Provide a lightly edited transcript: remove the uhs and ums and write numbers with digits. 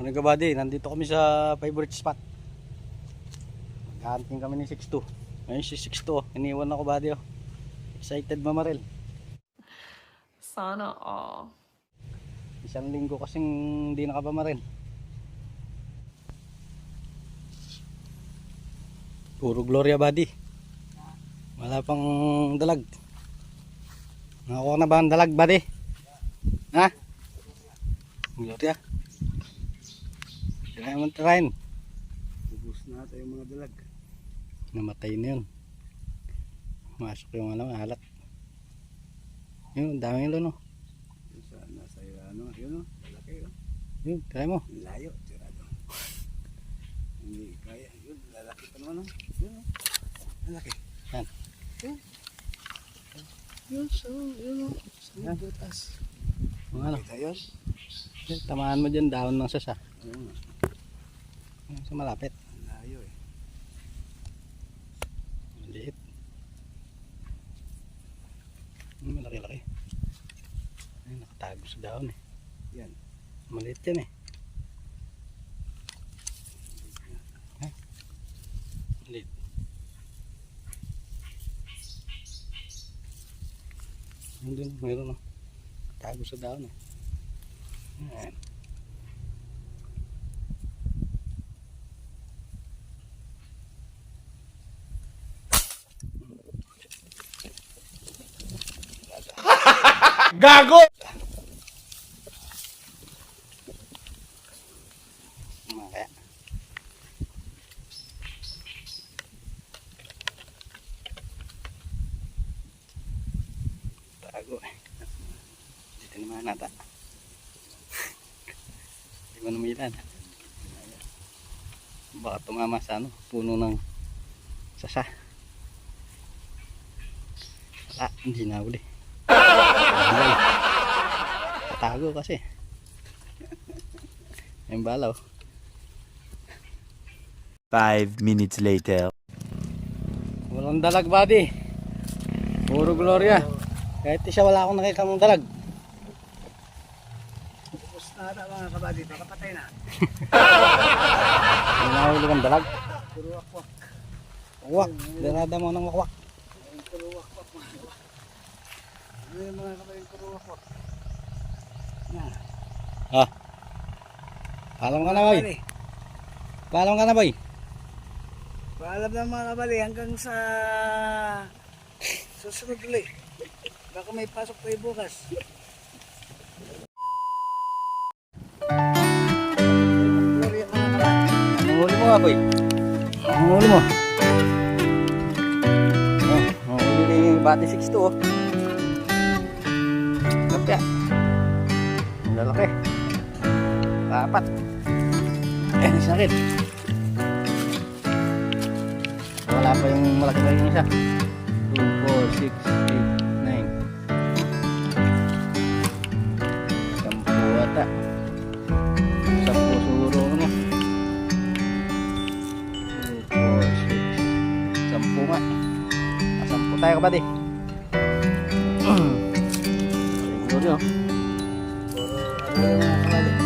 Morning kabady, nandito kami sa favorite spot. Maghahanting kami ni 6'2". Ngayon si 6'2", iniwan ako buddy. Excited mamaril. Sana all. Isang linggo kasing hindi nakapamaril. Puro Gloria buddy. Wala pang dalag. Nakakuha na ba ang dalag buddy? Ha? Gloria. Kaya naman tirahin. Ubus na ata yung mga dalag. Namatay na yun. Masok yung halat. Yun, dami yun no. Nasa ano, yun o, lalaki o. Yun, try mo. Layo, tirado. Hindi kaya, yun, lalaki pa naman o. Yun o, lalaki. Yan. Yun, so, yun o. Sa butas. Ano? Kita yun? Tamaan mo dyan, dahon ng sasa. Ayun o. Sa malapit. Layo eh. Maliit. Malaki-laki. Ay, nakatago sa dahon eh. Yan. Maliit yan eh. Ay, maliit. Doon, mayroon o. Nakatago sa dahon eh. Ayan. Gago! Kaya. Tago eh. Dito naman nata. Hindi mo namilan. Baka tumama sa ano, puno ng sasa. Wala, hindi na uli. Tago kasi. Yung balaw. 5 minutes later. Walang dalag buddy. Puro Gloria. Kahit isa wala akong nakita mong dalag. Ubus na ata mga kabady, nakapatay na. Hindi na huli kang dalag. Puro wakwak. Wak. Darada mo ng wakwak. Puro wakwak mga kabady. Ano yung mga kabady, puro wakwak. Ha. Paalam ka na boy. Paalam ka na boy. Paalam na mga kabali hanggang sa susunod ulit. Baka may pasok tayo bukas. Gloria mga kabali. Ang huli mo nga boy. Ang huli mo. Ang huli ni Bati 6'2". Oh. Kapya. Ang lalaki. Apat. Yan isa rin. Wala pa yung malaki yung isa. 2, 4, 6, 8, 9. 10 ata. 10 siguro ano. 2, 4, 6. 10 nga. 10 tayo kapatid. Siguro yun. Puro ano yung mga kabali.